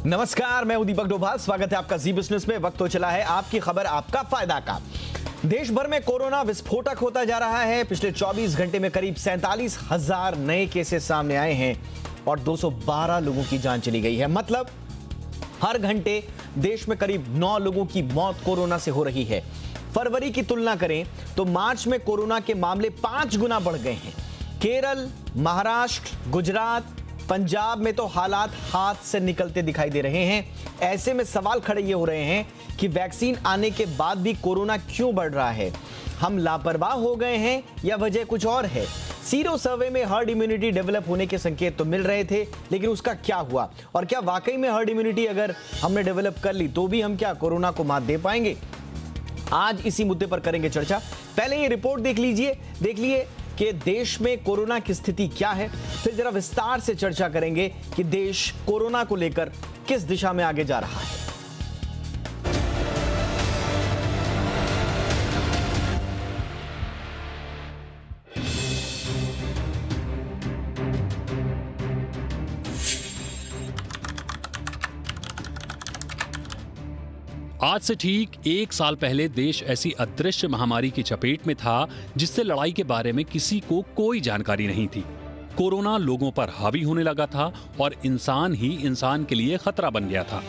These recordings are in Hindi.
नमस्कार, मैं हूं दीपक डोभाल। स्वागत है आपका जी बिजनेस में। वक्त तो चला है आपकी खबर आपका फायदा का। देश भर में कोरोना विस्फोटक होता जा रहा है। पिछले 24 घंटे में करीब 47,000 नए केसेस सामने आए हैं और 212 लोगों की जान चली गई है। मतलब हर घंटे देश में करीब 9 लोगों की मौत कोरोना से हो रही है। फरवरी की तुलना करें तो मार्च में कोरोना के मामले 5 गुना बढ़ गए हैं। केरल, महाराष्ट्र, गुजरात, पंजाब में तो हालात हाथ से निकलते दिखाई दे रहे हैं। ऐसे में सवाल खड़े ये हो रहे हैं कि वैक्सीन आने के बाद भी कोरोना क्यों बढ़ रहा है? हम लापरवाह हो गए हैं या वजह कुछ और है? सीरो सर्वे में हर्ड इम्यूनिटी डेवलप होने के संकेत तो मिल रहे थे, लेकिन उसका क्या हुआ? और क्या वाकई में हर्ड इम्यूनिटी अगर हमने डेवलप कर ली तो भी हम क्या कोरोना को मात दे पाएंगे? आज इसी मुद्दे पर करेंगे चर्चा। पहले ये रिपोर्ट देख लिए कि देश में कोरोना की स्थिति क्या है, फिर जरा विस्तार से चर्चा करेंगे कि देश कोरोना को लेकर किस दिशा में आगे जा रहा है। आज से ठीक 1 साल पहले देश ऐसी अदृश्य महामारी की चपेट में था जिससे लड़ाई के बारे में किसी को कोई जानकारी नहीं थी। कोरोना लोगों पर हावी होने लगा था और इंसान ही इंसान के लिए खतरा बन गया था।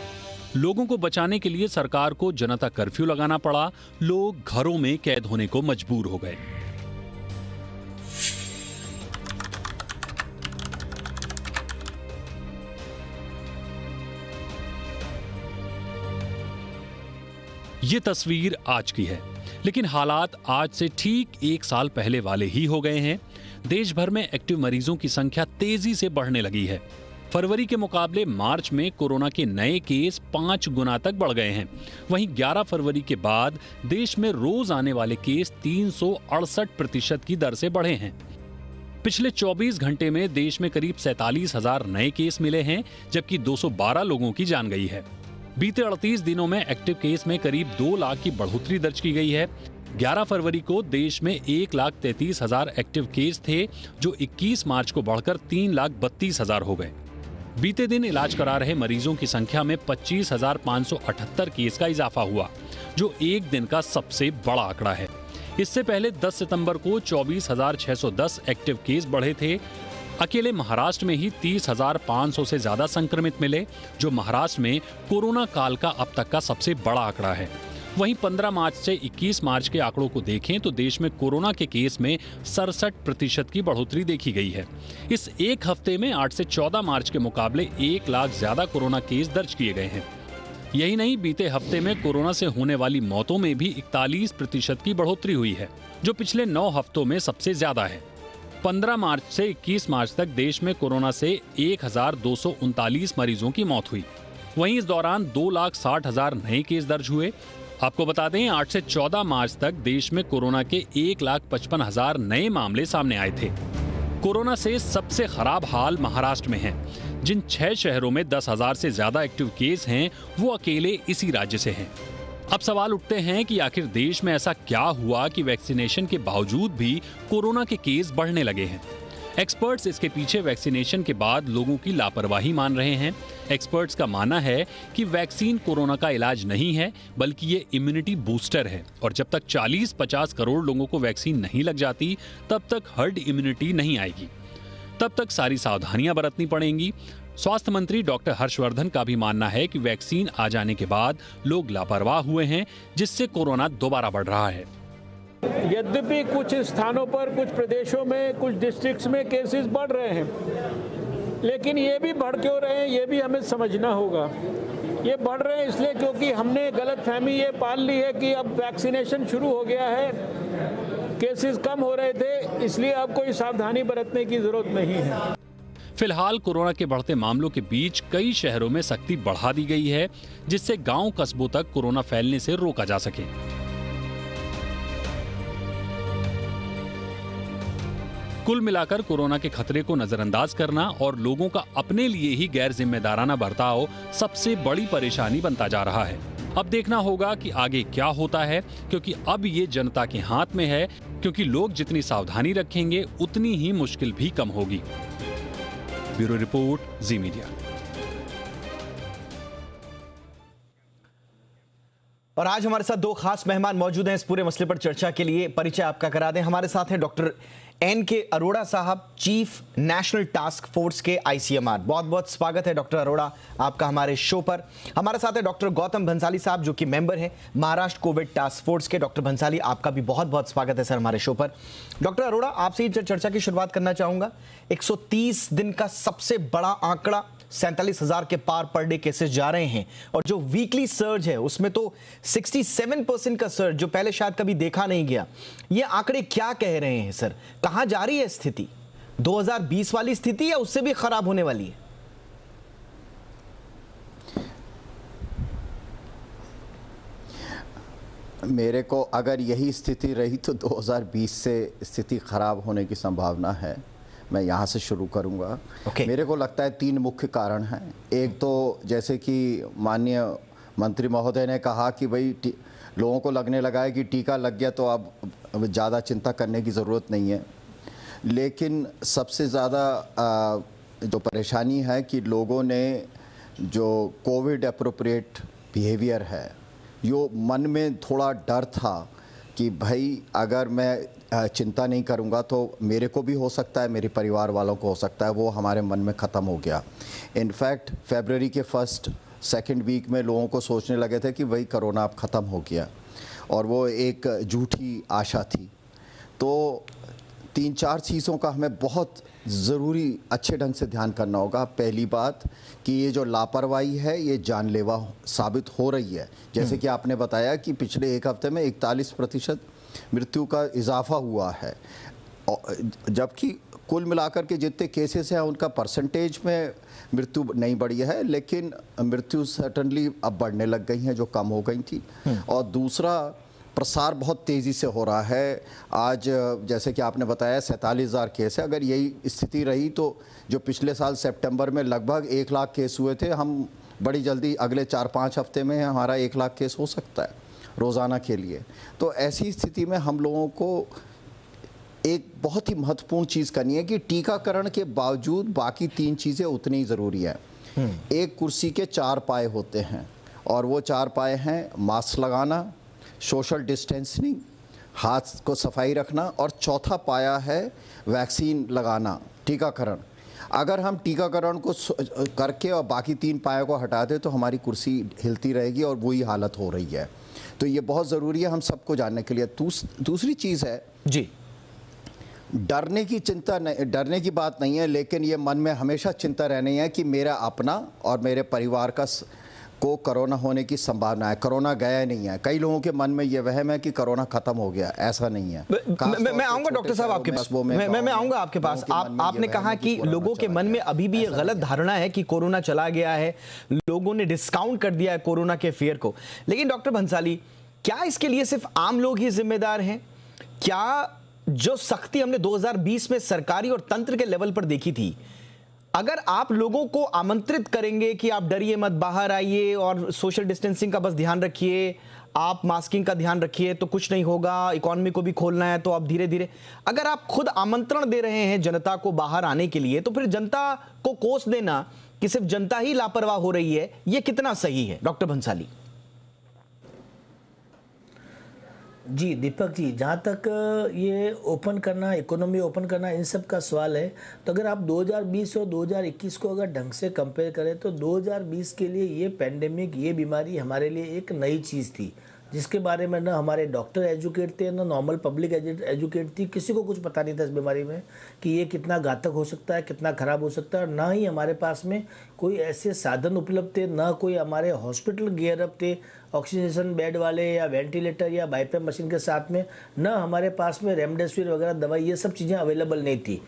लोगों को बचाने के लिए सरकार को जनता कर्फ्यू लगाना पड़ा। लोग घरों में कैद होने को मजबूर हो गए। ये तस्वीर आज की है, लेकिन हालात आज से ठीक 1 साल पहले वाले ही हो गए हैं। देश भर में एक्टिव मरीजों की संख्या तेजी से बढ़ने लगी है। फरवरी के मुकाबले मार्च में कोरोना के नए केस 5 गुना तक बढ़ गए हैं। वहीं 11 फरवरी के बाद देश में रोज आने वाले केस 368% की दर से बढ़े हैं। पिछले 24 घंटे में देश में करीब 47,000 नए केस मिले हैं, जबकि 212 लोगों की जान गई है। बीते 38 दिनों में एक्टिव केस में करीब 2 लाख की बढ़ोतरी दर्ज की गई है। 11 फरवरी को देश में 1,33,000 एक्टिव केस थे, जो 21 मार्च को बढ़कर 3,32,000 हो गए। बीते दिन इलाज करा रहे मरीजों की संख्या में 25,578 केस का इजाफा हुआ, जो एक दिन का सबसे बड़ा आंकड़ा है। इससे पहले 10 सितंबर को 24,610 एक्टिव केस बढ़े थे। अकेले महाराष्ट्र में ही 30,500 से ज्यादा संक्रमित मिले, जो महाराष्ट्र में कोरोना काल का अब तक का सबसे बड़ा आंकड़ा है। वहीं 15 मार्च से 21 मार्च के आंकड़ों को देखें तो देश में कोरोना के केस में 67% की बढ़ोतरी देखी गई है। इस एक हफ्ते में 8 से 14 मार्च के मुकाबले 1 लाख ज्यादा कोरोना केस दर्ज किए गए हैं। यही नहीं, बीते हफ्ते में कोरोना से होने वाली मौतों में भी 41% की बढ़ोतरी हुई है, जो पिछले 9 हफ्तों में सबसे ज्यादा है। 15 मार्च से 21 मार्च तक देश में कोरोना से 1,239 मरीजों की मौत हुई। वहीं इस दौरान 2,60,000 नए केस दर्ज हुए। आपको बता दें, 8 से 14 मार्च तक देश में कोरोना के 1,55,000 नए मामले सामने आए थे। कोरोना से सबसे खराब हाल महाराष्ट्र में है। जिन 6 शहरों में 10,000 से ज्यादा एक्टिव केस हैं, वो अकेले इसी राज्य से हैं। अब सवाल उठते हैं कि आखिर देश में ऐसा क्या हुआ कि वैक्सीनेशन के बावजूद भी कोरोना के केस बढ़ने लगे हैं। एक्सपर्ट्स इसके पीछे वैक्सीनेशन के बाद लोगों की लापरवाही मान रहे हैं। एक्सपर्ट्स का मानना है कि वैक्सीन कोरोना का इलाज नहीं है, बल्कि ये इम्यूनिटी बूस्टर है, और जब तक 40-50 करोड़ लोगों को वैक्सीन नहीं लग जाती, तब तक हर्ड इम्यूनिटी नहीं आएगी। तब तक सारी सावधानियां बरतनी पड़ेंगी। स्वास्थ्य मंत्री डॉक्टर हर्षवर्धन का भी मानना है कि वैक्सीन आ जाने के बाद लोग लापरवाह हुए हैं, जिससे कोरोना दोबारा बढ़ रहा है। यद्यपि कुछ स्थानों पर, कुछ प्रदेशों में, कुछ डिस्ट्रिक्ट्स में केसेस बढ़ रहे हैं, लेकिन ये भी बढ़ क्यों रहे हैं, ये भी हमें समझना होगा। ये बढ़ रहे हैं इसलिए क्योंकि हमने गलतफहमी ये पाल ली है कि अब वैक्सीनेशन शुरू हो गया है, केसेस कम हो रहे थे, इसलिए अब कोई सावधानी बरतने की जरूरत नहीं है। फिलहाल कोरोना के बढ़ते मामलों के बीच कई शहरों में सख्ती बढ़ा दी गई है, जिससे गांव कस्बों तक कोरोना फैलने से रोका जा सके। कुल मिलाकर कोरोना के खतरे को नजरअंदाज करना और लोगों का अपने लिए ही गैर जिम्मेदाराना बर्ताव सबसे बड़ी परेशानी बनता जा रहा है। अब देखना होगा कि आगे क्या होता है, क्योंकि अब ये जनता के हाथ में है, क्योंकि लोग जितनी सावधानी रखेंगे उतनी ही मुश्किल भी कम होगी। ब्यूरो रिपोर्ट, जी मीडिया। और आज हमारे साथ दो खास मेहमान मौजूद हैं इस पूरे मसले पर चर्चा के लिए। परिचय आपका करा दें। हमारे साथ हैं डॉक्टर NK अरोड़ा साहब, चीफ नेशनल टास्क फोर्स के ICMR। बहुत बहुत स्वागत है डॉक्टर अरोड़ा आपका हमारे शो पर। हमारे साथ है डॉक्टर गौतम भंसाली साहब, जो कि मेंबर हैं महाराष्ट्र कोविड टास्क फोर्स के। डॉक्टर भंसाली, आपका भी बहुत बहुत स्वागत है सर हमारे शो पर। डॉक्टर अरोड़ा, आपसे ही चर्चा की शुरुआत करना चाहूंगा। 130 दिन का सबसे बड़ा आंकड़ा, 47,000 के पार पर डे केसेस जा रहे हैं, और जो वीकली सर्ज है उसमें तो 67% का सर्ज, जो पहले शायद कभी देखा नहीं गया। ये आंकड़े क्या कह रहे हैं सर? कहां जा रही है स्थिति? 2020 वाली स्थिति या उससे भी खराब होने वाली है? मेरे को अगर यही स्थिति रही तो 2020 से स्थिति खराब होने की संभावना है। मैं यहाँ से शुरू करूँगा। मेरे को लगता है 3 मुख्य कारण हैं। एक तो जैसे कि माननीय मंत्री महोदय ने कहा कि भाई लोगों को लगने लगा है कि टीका लग गया तो अब ज़्यादा चिंता करने की ज़रूरत नहीं है। लेकिन सबसे ज़्यादा जो परेशानी है कि लोगों ने जो कोविड अप्रोप्रिएट बिहेवियर है, यो मन में थोड़ा डर था कि भाई अगर मैं चिंता नहीं करूंगा तो मेरे को भी हो सकता है, मेरे परिवार वालों को हो सकता है, वो हमारे मन में ख़त्म हो गया। इनफैक्ट फरवरी के फर्स्ट सेकंड वीक में लोगों को सोचने लगे थे कि भाई कोरोना अब ख़त्म हो गया, और वो एक झूठी आशा थी। तो 3-4 चीज़ों का हमें बहुत ज़रूरी अच्छे ढंग से ध्यान करना होगा। पहली बात कि ये जो लापरवाही है ये जानलेवा साबित हो रही है। जैसे कि आपने बताया कि पिछले एक हफ्ते में 41% मृत्यु का इजाफा हुआ है, जबकि कुल मिलाकर के जितने केसेस हैं उनका परसेंटेज में मृत्यु नहीं बढ़ी है, लेकिन मृत्यु सर्टनली अब बढ़ने लग गई हैं जो कम हो गई थी। और दूसरा, प्रसार बहुत तेज़ी से हो रहा है। आज जैसे कि आपने बताया 47,000 केस है। अगर यही स्थिति रही तो जो पिछले साल सितंबर में लगभग 1 लाख केस हुए थे, हम बड़ी जल्दी अगले 4-5 हफ्ते में हमारा 1 लाख केस हो सकता है रोज़ाना के लिए। तो ऐसी स्थिति में हम लोगों को एक बहुत ही महत्वपूर्ण चीज़ करनी है कि टीकाकरण के बावजूद बाकी 3 चीज़ें उतनी ही ज़रूरी हैं। एक कुर्सी के 4 पाए होते हैं, और वो 4 पाए हैं मास्क लगाना, सोशल डिस्टेंसिंग, हाथ को सफाई रखना, और चौथा पाया है वैक्सीन लगाना, टीकाकरण। अगर हम टीकाकरण को करके और बाकी 3 पायों को हटा दें तो हमारी कुर्सी हिलती रहेगी, और वही हालत हो रही है। तो ये बहुत ज़रूरी है हम सबको जानने के लिए। दूसरी चीज़ है जी, डरने की बात नहीं है, लेकिन ये मन में हमेशा चिंता रहनी है कि मेरा अपना और मेरे परिवार को कोरोना होने की संभावना है। कोरोना गया नहीं है। कई लोगों के मन में ये वहम है कि कोरोना खत्म हो गया, ऐसा नहीं है। मैं आऊंगा डॉक्टर साहब आपके पास। मैं आऊंगा आपके पास। आपने कहा कि लोगों के मन में अभी भी ये गलत धारणा है कि कोरोना चला गया है, लोगों ने डिस्काउंट कर दिया है कोरोना के फियर को। लेकिन डॉक्टर भंसाली, क्या इसके लिए सिर्फ आम लोग ही जिम्मेदार हैं? क्या जो सख्ती हमने 2020 में सरकारी और तंत्र के लेवल पर देखी थी, अगर आप लोगों को आमंत्रित करेंगे कि आप डरिए मत, बाहर आइए और सोशल डिस्टेंसिंग का बस ध्यान रखिए, आप मास्किंग का ध्यान रखिए, तो कुछ नहीं होगा, इकोनॉमी को भी खोलना है तो आप धीरे धीरे, अगर आप खुद आमंत्रण दे रहे हैं जनता को बाहर आने के लिए, तो फिर जनता को कोस देना कि सिर्फ जनता ही लापरवाह हो रही है, ये कितना सही है डॉक्टर भंसाली? जी दीपक जी, जहाँ तक ये ओपन करना, इकोनॉमी ओपन करना, इन सब का सवाल है, तो अगर आप 2020 और 2021 को अगर ढंग से कंपेयर करें तो 2020 के लिए ये पैंडेमिक, ये बीमारी हमारे लिए एक नई चीज़ थी, जिसके बारे में ना हमारे डॉक्टर एजुकेट थे, ना नॉर्मल पब्लिक एजुकेट थी। किसी को कुछ पता नहीं था इस बीमारी में कि ये कितना घातक हो सकता है, कितना ख़राब हो सकता है, और ना ही हमारे पास में कोई ऐसे साधन उपलब्ध थे, ना कोई हमारे हॉस्पिटल गियरअप थे ऑक्सीजन बेड वाले या वेंटिलेटर या बाईपैप मशीन के साथ में, ना हमारे पास में रेमडेसिविर वगैरह दवाई, ये सब चीज़ें अवेलेबल नहीं थी।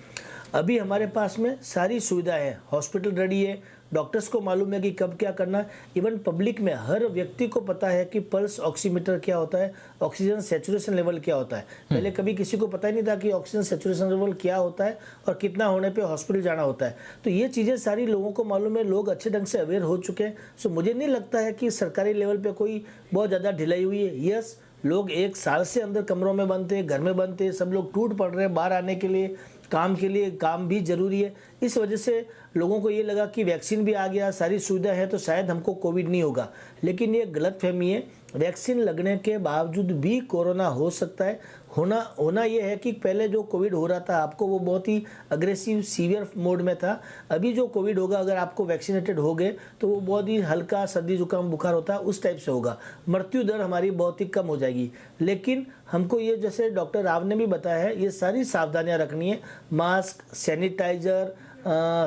अभी हमारे पास में सारी सुविधाएं हैं, हॉस्पिटल रेडी है, डॉक्टर्स को मालूम है कि कब क्या करना है। इवन पब्लिक में हर व्यक्ति को पता है कि पल्स ऑक्सीमीटर क्या होता है, ऑक्सीजन सैचुरेशन लेवल क्या होता है। पहले कभी किसी को पता ही नहीं था कि ऑक्सीजन सैचुरेशन लेवल क्या होता है और कितना होने पे हॉस्पिटल जाना होता है। तो ये चीज़ें सारी लोगों को मालूम है, लोग अच्छे ढंग से अवेयर हो चुके हैं। सो मुझे नहीं लगता है कि सरकारी लेवल पर कोई बहुत ज़्यादा ढिलाई हुई है। यस, लोग 1 साल से अंदर कमरों में बंद थे, घर में बंद थे, सब लोग टूट पड़ रहे हैं बाहर आने के लिए, काम के लिए, काम भी जरूरी है। इस वजह से लोगों को ये लगा कि वैक्सीन भी आ गया, सारी सुविधा है, तो शायद हमको कोविड नहीं होगा। लेकिन ये गलतफहमी है। वैक्सीन लगने के बावजूद भी कोरोना हो सकता है। होना ये है कि पहले जो कोविड हो रहा था आपको, वो बहुत ही अग्रेसिव सीवियर मोड में था। अभी जो कोविड होगा, अगर आपको वैक्सीनेटेड हो गए तो वो बहुत ही हल्का सर्दी जुकाम बुखार होता है उस टाइप से होगा। मृत्यु दर हमारी बहुत ही कम हो जाएगी। लेकिन हमको ये, जैसे डॉक्टर राव ने भी बताया है, ये सारी सावधानियां रखनी है। मास्क, सैनिटाइजर,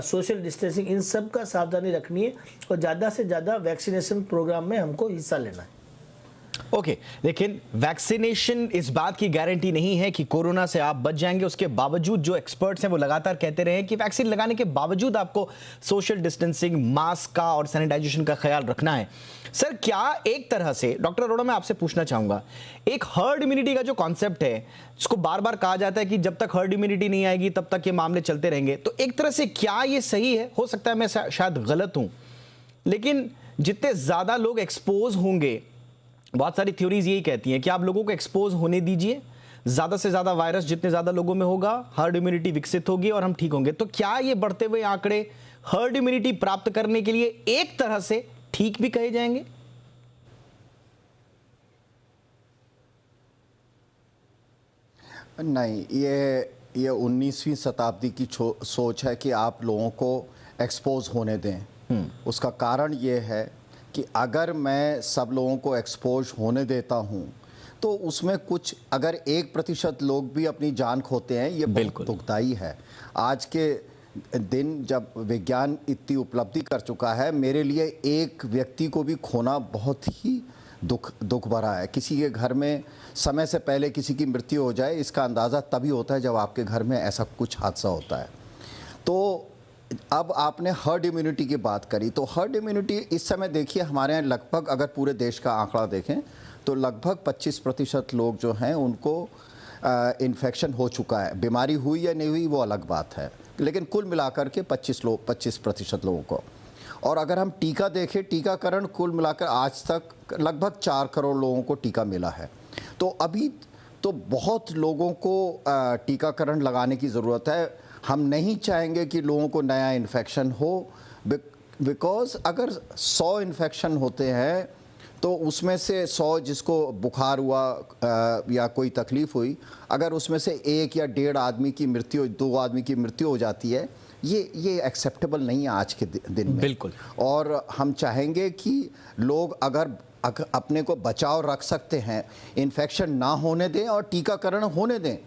सोशल डिस्टेंसिंग, इन सब का सावधानी रखनी है और ज़्यादा से ज़्यादा वैक्सीनेशन प्रोग्राम में हमको हिस्सा लेना है। ओके, लेकिन वैक्सीनेशन इस बात की गारंटी नहीं है कि कोरोना से आप बच जाएंगे। उसके बावजूद जो एक्सपर्ट्स हैं वो लगातार कहते रहे कि वैक्सीन लगाने के बावजूद आपको सोशल डिस्टेंसिंग, मास्क का और सैनिटाइजेशन का ख्याल रखना है। सर, क्या एक तरह से, डॉक्टर अरोड़ा, मैं आपसे पूछना चाहूंगा, एक हर्ड इम्यूनिटी का जो कॉन्सेप्ट है, जिसको बार बार कहा जाता है कि जब तक हर्ड इम्यूनिटी नहीं आएगी तब तक ये मामले चलते रहेंगे, तो एक तरह से क्या ये सही है? हो सकता है मैं शायद गलत हूं, लेकिन जितने ज्यादा लोग एक्सपोज होंगे, बहुत सारी थ्योरीज यही कहती हैं कि आप लोगों को एक्सपोज होने दीजिए, ज्यादा से ज्यादा वायरस जितने ज्यादा लोगों में होगा, हर्ड इम्यूनिटी विकसित होगी और हम ठीक होंगे। तो क्या ये बढ़ते हुए आंकड़े हर्ड इम्यूनिटी प्राप्त करने के लिए एक तरह से ठीक भी कहे जाएंगे? नहीं, ये 19वीं शताब्दी की सोच है कि आप लोगों को एक्सपोज होने दें। उसका कारण ये है कि अगर मैं सब लोगों को एक्सपोज होने देता हूं तो उसमें कुछ, अगर 1% लोग भी अपनी जान खोते हैं, ये बहुत दुखदाई है। आज के दिन जब विज्ञान इतनी उपलब्धि कर चुका है, मेरे लिए एक व्यक्ति को भी खोना बहुत ही दुख भरा है। किसी के घर में समय से पहले किसी की मृत्यु हो जाए, इसका अंदाज़ा तभी होता है जब आपके घर में ऐसा कुछ हादसा होता है। तो अब आपने हर्ड इम्यूनिटी की बात करी, तो हर्ड इम्यूनिटी इस समय देखिए हमारे यहाँ लगभग, अगर पूरे देश का आंकड़ा देखें तो लगभग 25% लोग जो हैं उनको इन्फेक्शन हो चुका है। बीमारी हुई या नहीं हुई वो अलग बात है, लेकिन कुल मिलाकर के 25% लोगों को। और अगर हम टीका देखें, टीकाकरण कुल मिलाकर आज तक लगभग 4 करोड़ लोगों को टीका मिला है। तो अभी तो बहुत लोगों को टीकाकरण लगाने की ज़रूरत है। हम नहीं चाहेंगे कि लोगों को नया इन्फेक्शन हो, बिकॉज़ अगर 100 इन्फेक्शन होते हैं तो उसमें से 100 जिसको बुखार हुआ या कोई तकलीफ़ हुई, अगर उसमें से 1 या 1.5 आदमी की मृत्यु, 2 आदमी की मृत्यु हो जाती है, ये एक्सेप्टेबल नहीं है आज के दिन में। बिल्कुल। और हम चाहेंगे कि लोग अगर अपने को बचाव रख सकते हैं, इन्फेक्शन ना होने दें और टीकाकरण होने दें।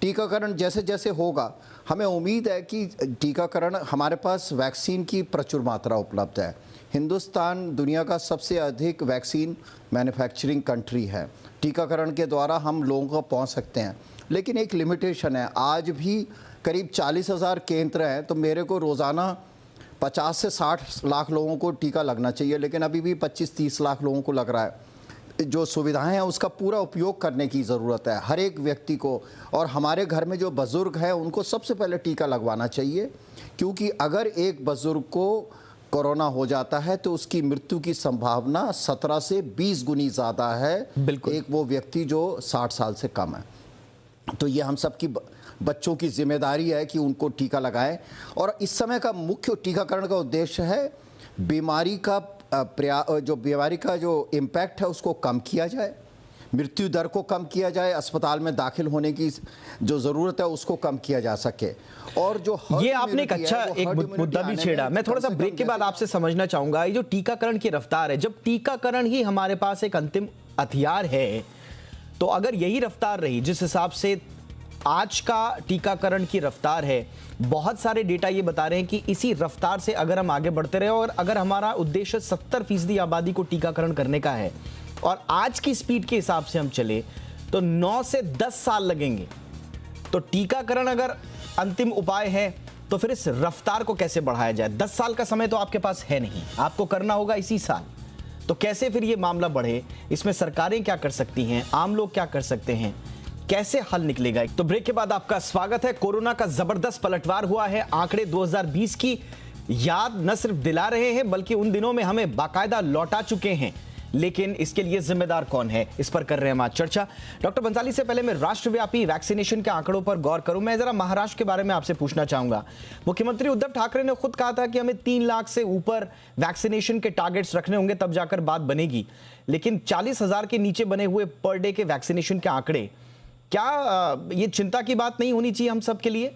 टीकाकरण जैसे जैसे होगा, हमें उम्मीद है कि टीकाकरण, हमारे पास वैक्सीन की प्रचुर मात्रा उपलब्ध है। हिंदुस्तान दुनिया का सबसे अधिक वैक्सीन मैन्युफैक्चरिंग कंट्री है। टीकाकरण के द्वारा हम लोगों को पहुंच सकते हैं, लेकिन एक लिमिटेशन है। आज भी करीब 40,000 केंद्र हैं, तो मेरे को रोज़ाना 50 से 60 लाख लोगों को टीका लगना चाहिए, लेकिन अभी भी 25-30 लाख लोगों को लग रहा है। जो सुविधाएं हैं उसका पूरा उपयोग करने की ज़रूरत है हर एक व्यक्ति को। और हमारे घर में जो बुज़ुर्ग हैं उनको सबसे पहले टीका लगवाना चाहिए, क्योंकि अगर एक बुज़ुर्ग को कोरोना हो जाता है तो उसकी मृत्यु की संभावना 17 से 20 गुनी ज़्यादा है एक वो व्यक्ति जो 60 साल से कम है। तो ये हम सब की बच्चों की जिम्मेदारी है कि उनको टीका लगाएं। और इस समय का मुख्य टीकाकरण का उद्देश्य है बीमारी का जो इम्पैक्ट है उसको कम किया जाए, मृत्यु दर को कम किया जाए, अस्पताल में दाखिल होने की जो ज़रूरत है उसको कम किया जा सके। और जो ये आपने एक अच्छा मुद्दा भी छेड़ा। मैं थोड़ा सा ब्रेक के बाद आपसे समझना चाहूंगा, ये जो टीकाकरण की रफ्तार है, जब टीकाकरण ही हमारे पास एक अंतिम हथियार है, तो अगर यही रफ्तार रही जिस हिसाब से आज का टीकाकरण की रफ्तार है, बहुत सारे डेटा ये बता रहे हैं कि इसी रफ्तार से अगर हम आगे बढ़ते रहे और अगर हमारा उद्देश्य 70% आबादी को टीकाकरण करने का है और आज की स्पीड के हिसाब से हम चले तो 9 से 10 साल लगेंगे। तो टीकाकरण अगर अंतिम उपाय है तो फिर इस रफ्तार को कैसे बढ़ाया जाए? 10 साल का समय तो आपके पास है नहीं, आपको करना होगा इसी साल। तो कैसे फिर ये मामला बढ़े? इसमें सरकारें क्या कर सकती हैं, आम लोग क्या कर सकते हैं, कैसे हल निकलेगा? तो ब्रेक के बाद आपका स्वागत है। कोरोना का जबरदस्त पलटवार हुआ है। आंकड़े 2020 की याद न सिर्फ दिला रहे हैं बल्कि उन दिनों में हमें बाकायदा लौटा चुके हैं। लेकिन इसके लिए जिम्मेदार कौन है, इस पर कर रहे हैं हम आज चर्चा। डॉक्टर बंसाली से पहले मैं राष्ट्रव्यापी वैक्सीनेशन के आंकड़ों पर गौर करूं। मैं जरा महाराष्ट्र के बारे में आपसे पूछना चाहूंगा। मुख्यमंत्री उद्धव ठाकरे ने खुद कहा था कि हमें 3 लाख से ऊपर वैक्सीनेशन के टारगेट्स रखने होंगे, तब जाकर बात बनेगी। लेकिन 40,000 के नीचे बने हुए पर डे के वैक्सीनेशन के आंकड़े, क्या ये चिंता की बात नहीं होनी चाहिए हम सब के लिए?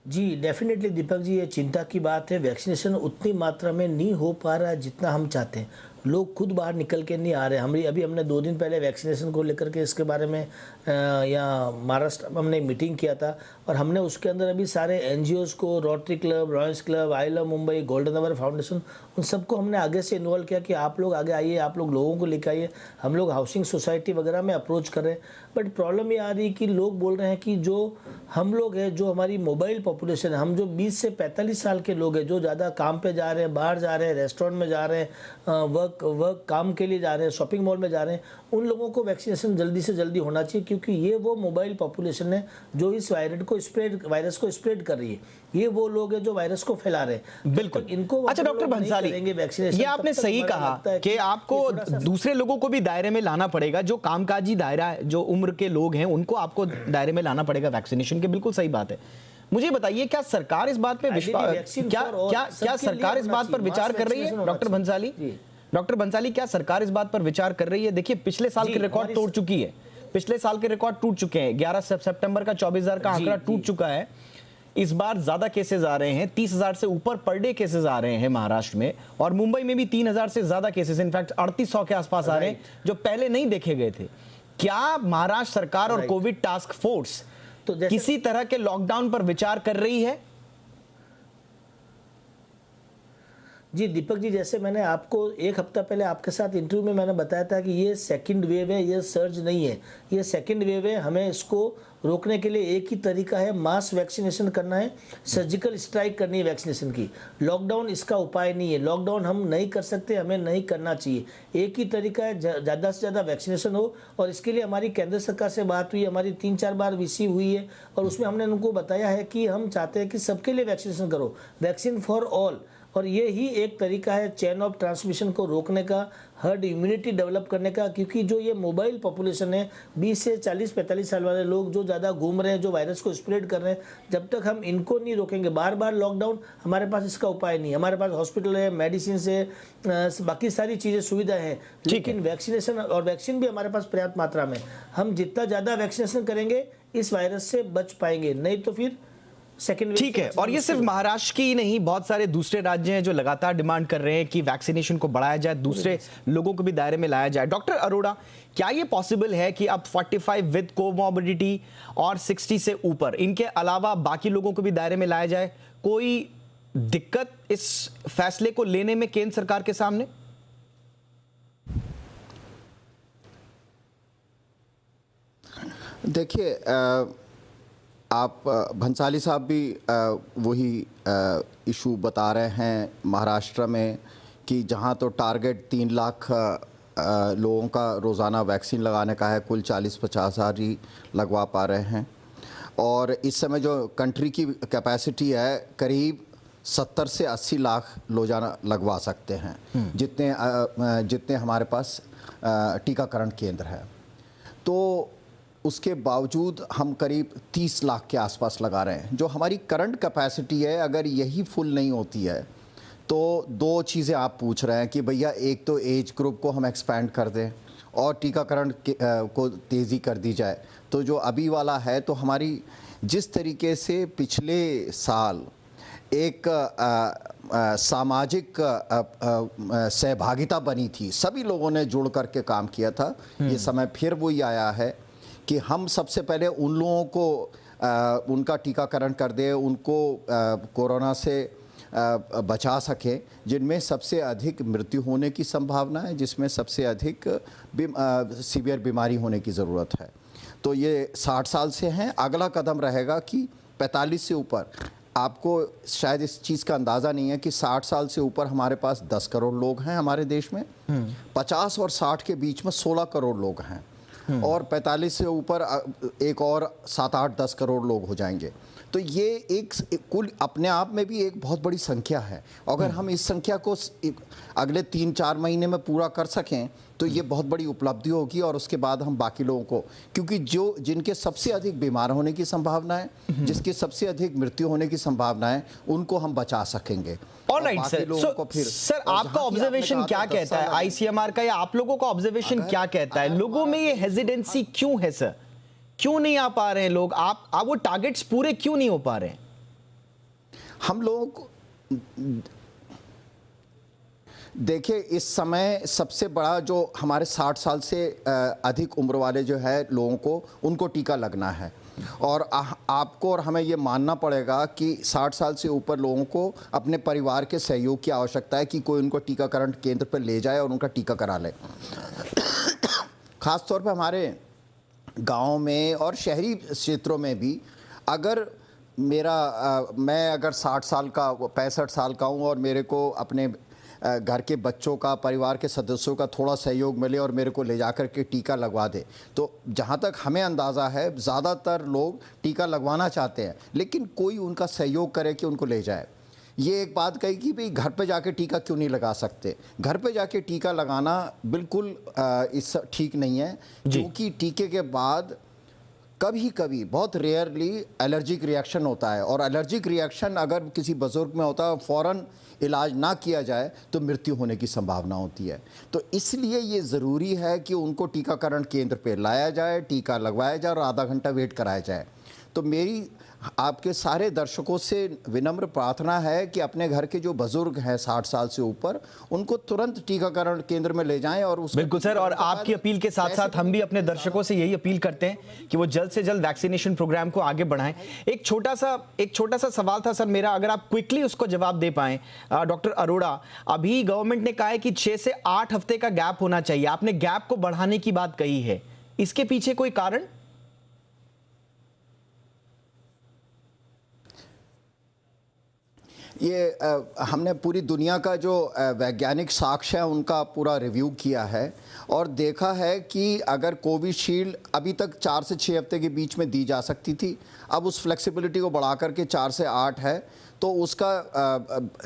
जी डेफिनेटली दीपक जी, ये चिंता की बात है। वैक्सीनेशन उतनी मात्रा में नहीं हो पा रहा है जितना हम चाहते हैं। लोग खुद बाहर निकल के नहीं आ रहे। अभी हमने 2 दिन पहले वैक्सीनेशन को लेकर के इसके बारे में यहाँ महाराष्ट्र में हमने मीटिंग किया था, और हमने उसके अंदर अभी सारे NGOs को, rotary club, Royals club, I love Mumbai, golden our foundation, उन सबको हमने आगे से इन्वॉल्व किया कि आप लोग आगे आइए, आप लोग लोगों को लेकर आइए। हम लोग हाउसिंग सोसाइटी वगैरह में अप्रोच कर रहे हैं। बट प्रॉब्लम ये आ रही है कि लोग बोल रहे हैं कि जो हम लोग हैं, जो हमारी मोबाइल पॉपुलेशन है, हम जो 20 से 45 साल के लोग हैं, जो ज़्यादा काम पे जा रहे हैं, बाहर जा रहे हैं, रेस्टोरेंट में जा रहे हैं, वर्क काम के लिए जा रहे हैं, शॉपिंग मॉल में जा रहे हैं, उन लोगों को वैक्सीनेशन जल्दी से जल्दी होना चाहिए, क्योंकि ये वो मोबाइल पॉपुलेशन है जो इस वायरस को स्प्रेड कर रही है। ये वो लोग हैं जो वायरस को फैला रहे हैं। बिल्कुल। इनको अच्छा डॉक्टर बंसाली, ये आपने सही कहा कि आपको दूसरे लोगों को भी दायरे में लाना पड़ेगा। जो कामकाजी दायरा, जो उम्र के लोग हैं, उनको आपको दायरे में लाना पड़ेगा वैक्सीनेशन के। बिल्कुल सही बात है। मुझे बताइए, क्या सरकार इस बात पे क्या सरकार इस बात पर विचार कर रही है? डॉक्टर बंसाली, क्या सरकार इस बात पर विचार कर रही है? देखिए, पिछले साल के रिकॉर्ड तोड़ चुकी है। पिछले साल के रिकॉर्ड टूट चुके हैं। 11 सितंबर का 24,000 का आंकड़ा टूट चुका है। इस बार ज्यादा केसेस आ रहे हैं, 30,000 से ऊपर पर डे केसेस आ रहे हैं महाराष्ट्र में, और मुंबई में भी 3,000 से ज्यादा केसेस, इनफैक्ट 3800 के आसपास आ रहे हैं, जो पहले नहीं देखे गए थे। क्या महाराष्ट्र सरकार और कोविड टास्क फोर्स तो किसी तरह के लॉकडाउन पर विचार कर रही है? जी दीपक जी, जैसे मैंने आपको 1 हफ्ता पहले आपके साथ इंटरव्यू में मैंने बताया था कि ये सेकंड वेव है, ये सर्ज नहीं है, ये सेकंड वेव है। हमें इसको रोकने के लिए एक ही तरीका है, मास वैक्सीनेशन करना है, सर्जिकल स्ट्राइक करनी है वैक्सीनेशन की। लॉकडाउन इसका उपाय नहीं है। लॉकडाउन हम नहीं कर सकते, हमें नहीं करना चाहिए। एक ही तरीका है, ज़्यादा से ज़्यादा वैक्सीनेशन हो। और इसके लिए हमारी केंद्र सरकार से बात हुई, हमारी 3-4 बार VC हुई है, और उसमें हमने उनको बताया है कि हम चाहते हैं कि सबके लिए वैक्सीनेशन करो, वैक्सीन फॉर ऑल। और ये ही एक तरीका है चेन ऑफ ट्रांसमिशन को रोकने का, हर्ड इम्यूनिटी डेवलप करने का। क्योंकि जो ये मोबाइल पॉपुलेशन है, 20 से 40-45 साल वाले लोग जो ज़्यादा घूम रहे हैं, जो वायरस को स्प्रेड कर रहे हैं, जब तक हम इनको नहीं रोकेंगे, बार बार लॉकडाउन, हमारे पास इसका उपाय नहीं। हमारे पास हॉस्पिटल है, मेडिसिन है, बाकी सारी चीज़ें सुविधाएं हैं, लेकिन वैक्सीनेशन और वैक्सीन भी हमारे पास पर्याप्त मात्रा में। हम जितना ज़्यादा वैक्सीनेशन करेंगे, इस वायरस से बच पाएंगे, नहीं तो फिर ठीक है। और ये सिर्फ महाराष्ट्र की नहीं, बहुत सारे दूसरे राज्य हैं जो लगातार डिमांड कर रहे हैं कि वैक्सीनेशन को बढ़ाया जाए, दूसरे लोगों को भी दायरे में लाया जाए। डॉक्टर अरोड़ा, क्या ये पॉसिबल है कि अब 45 विद कोमॉर्बिडिटी और 60 से ऊपर, इनके अलावा बाकी लोगों को भी दायरे में लाया जाए? कोई दिक्कत इस फैसले को लेने में केंद्र सरकार के सामने? देखिए, आप भंसाली साहब भी वही इशू बता रहे हैं महाराष्ट्र में कि जहां तो टारगेट 3 लाख लोगों का रोज़ाना वैक्सीन लगाने का है, कुल 40-50 हज़ार ही लगवा पा रहे हैं। और इस समय जो कंट्री की कैपेसिटी है, करीब 70 से 80 लाख रोज़ाना लगवा सकते हैं, जितने हमारे पास टीकाकरण केंद्र है। तो उसके बावजूद हम करीब 30 लाख के आसपास लगा रहे हैं। जो हमारी करंट कैपेसिटी है, अगर यही फुल नहीं होती है, तो 2 चीज़ें आप पूछ रहे हैं कि भैया, एक तो एज ग्रुप को हम एक्सपैंड कर दें और टीकाकरण को तेज़ी कर दी जाए। तो जो अभी वाला है, तो हमारी जिस तरीके से पिछले साल एक सामाजिक सहभागिता बनी थी, सभी लोगों ने जुड़ करके काम किया था, ये समय फिर वही आया है कि हम सबसे पहले उन लोगों को उनका टीकाकरण कर दें, उनको कोरोना से बचा सकें जिनमें सबसे अधिक मृत्यु होने की संभावना है, जिसमें सबसे अधिक सीवियर बीमारी होने की ज़रूरत है। तो ये 60 साल से हैं। अगला कदम रहेगा कि 45 से ऊपर। आपको शायद इस चीज़ का अंदाज़ा नहीं है कि 60 साल से ऊपर हमारे पास 10 करोड़ लोग हैं हमारे देश में, 50 और 60 के बीच में 16 करोड़ लोग हैं, और 45 से ऊपर एक और 7-8-10 करोड़ लोग हो जाएंगे। तो ये एक कुल अपने आप में भी एक बहुत बड़ी संख्या है। अगर हम इस संख्या को अगले 3-4 महीने में पूरा कर सकें तो ये बहुत बड़ी उपलब्धि होगी, और उसके बाद हम बाकी लोगों को, क्योंकि जो जिनके सबसे अधिक बीमार होने की संभावना है, जिसकी सबसे अधिक मृत्यु होने की संभावना है, उनको हम बचा सकेंगे। ऑलराइट सर, सर आपका ऑब्जर्वेशन क्या कहता है आईसीएमआर का, या आप लोगों का ऑब्जर्वेशन क्या कहता है? लोगों में ये हेजिडेंसी क्यों है सर? क्यों नहीं आ पा रहे हैं लोग? आप वो टारगेट्स पूरे क्यों नहीं हो पा रहे हैं? हम लोग देखिए, इस समय सबसे बड़ा जो हमारे 60 साल से अधिक उम्र वाले जो है लोगों को, उनको टीका लगना है, और आपको और हमें ये मानना पड़ेगा कि 60 साल से ऊपर लोगों को अपने परिवार के सहयोग की आवश्यकता है कि कोई उनको टीकाकरण केंद्र पर ले जाए और उनका टीका करा ले। ख़ास तौर पर हमारे गाँव में और शहरी क्षेत्रों में भी, अगर मैं अगर 60 साल का 65 साल का हूँ और मेरे को अपने घर के बच्चों का, परिवार के सदस्यों का थोड़ा सहयोग मिले और मेरे को ले जाकर के टीका लगवा दे, तो जहाँ तक हमें अंदाज़ा है ज़्यादातर लोग टीका लगवाना चाहते हैं, लेकिन कोई उनका सहयोग करे कि उनको ले जाए। ये एक बात कही कि भाई घर पे जाके टीका क्यों नहीं लगा सकते? घर पे जाके टीका लगाना बिल्कुल इस ठीक नहीं है, क्योंकि टीके के बाद कभी कभी बहुत रेयरली एलर्जिक रिएक्शन होता है, और एलर्जिक रिएक्शन अगर किसी बुजुर्ग में होता है, फ़ौरन इलाज ना किया जाए तो मृत्यु होने की संभावना होती है। तो इसलिए ये ज़रूरी है कि उनको टीकाकरण केंद्र पे लाया जाए, टीका लगवाया जाए और आधा घंटा वेट कराया जाए। तो मेरी आपके सारे दर्शकों से विनम्र प्रार्थना है कि अपने घर के जो बुजुर्ग हैं 60 साल से ऊपर, उनको तुरंत टीकाकरण केंद्र में ले जाएं। और बिल्कुल सर, और आपकी अपील के साथ साथ हम भी अपने दर्शकों से यही अपील करते हैं कि वो जल्द से जल्द वैक्सीनेशन प्रोग्राम को आगे बढ़ाएं। एक छोटा सा सवाल था सर मेरा, अगर आप क्विकली उसको जवाब दे पाएं। डॉक्टर अरोड़ा, अभी गवर्नमेंट ने कहा है कि 6 से 8 हफ्ते का गैप होना चाहिए, आपने गैप को बढ़ाने की बात कही है, इसके पीछे कोई कारण? ये हमने पूरी दुनिया का जो वैज्ञानिक साक्ष्य है उनका पूरा रिव्यू किया है, और देखा है कि अगर कोविशील्ड अभी तक 4 से 6 हफ्ते के बीच में दी जा सकती थी, अब उस फ्लेक्सिबिलिटी को बढ़ा करके 4 से 8 है, तो उसका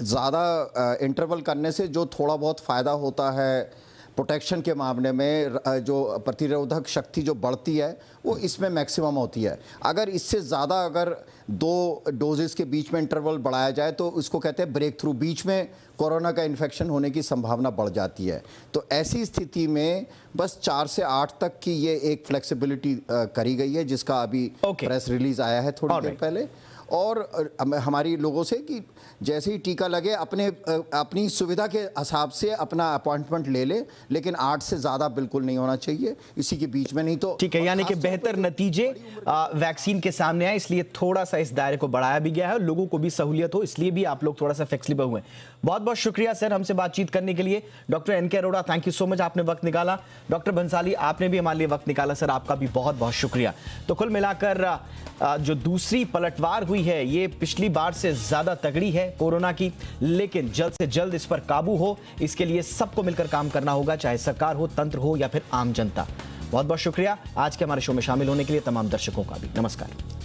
ज़्यादा इंटरवल करने से जो थोड़ा बहुत फ़ायदा होता है प्रोटेक्शन के मामले में, जो प्रतिरोधक शक्ति जो बढ़ती है वो इसमें मैक्सिमम होती है। अगर इससे ज़्यादा अगर 2 डोजेस के बीच में इंटरवल बढ़ाया जाए तो उसको कहते हैं ब्रेक थ्रू, बीच में कोरोना का इन्फेक्शन होने की संभावना बढ़ जाती है। तो ऐसी स्थिति में बस 4 से 8 तक की ये एक फ्लेक्सिबिलिटी करी गई है, जिसका अभी प्रेस रिलीज़ आया है थोड़ी देर पहले। और हमारी लोगों से कि जैसे ही टीका लगे अपनी सुविधा के हिसाब से अपना अपॉइंटमेंट ले ले, लेकिन 8 से ज़्यादा बिल्कुल नहीं होना चाहिए, इसी के बीच में नहीं तो ठीक है। यानी कि बेहतर नतीजे वैक्सीन के सामने आए, इसलिए थोड़ा सा इस दायरे को बढ़ाया भी गया है, और लोगों को भी सहूलियत हो, इसलिए भी आप लोग थोड़ा सा फ्लेक्सिबल हुए। बहुत बहुत शुक्रिया सर हमसे बातचीत करने के लिए। डॉक्टर एन के Arora, thank you so much, आपने वक्त निकाला। डॉक्टर भंसाली, आपने भी हमारे लिए वक्त निकाला सर, आपका भी बहुत बहुत शुक्रिया। तो कुल मिलाकर जो दूसरी पलटवार हुई है ये पिछली बार से ज्यादा तगड़ी है कोरोना की, लेकिन जल्द से जल्द इस पर काबू हो, इसके लिए सबको मिलकर काम करना होगा, चाहे सरकार हो, तंत्र हो या फिर आम जनता। बहुत बहुत शुक्रिया आज के हमारे शो में शामिल होने के लिए तमाम दर्शकों का भी। नमस्कार।